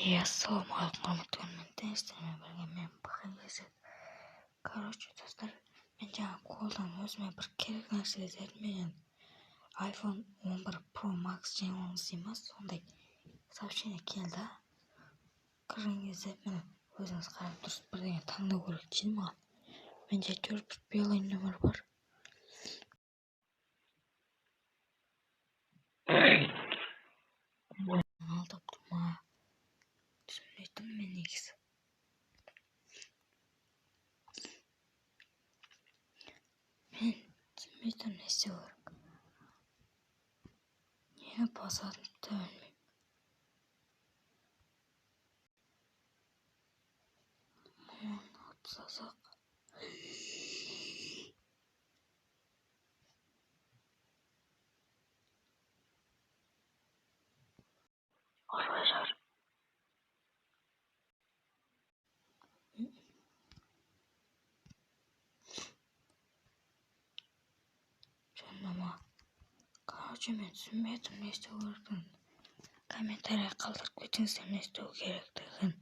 Ассалаумағалейкум warahmatullahi wabarakatuh. Мен Бахайесет. Достар, мен жаңа қолдан өзіме бір керек нәрсе іздедім. iPhone 11 Pro Max жеңіліңіз дейміз. Сондай сообщение келді. Кірген кезде мен өзіңіз қарап дұрыс бірдеңе таңдау керек дейді маған. Менде әйтеуір бір белый нөмір бар. Алдап тұрма. Түсінбейтін мен негізі. Мен түсінбейтін не істеу керек. Нені басатынымды да білмеймін. Мұны атсасақ. Arkadaşlar. Ama мен түсінбедім не істеу керектігін. Комментарий қалдырып кетіңіздер не істеу керектігін.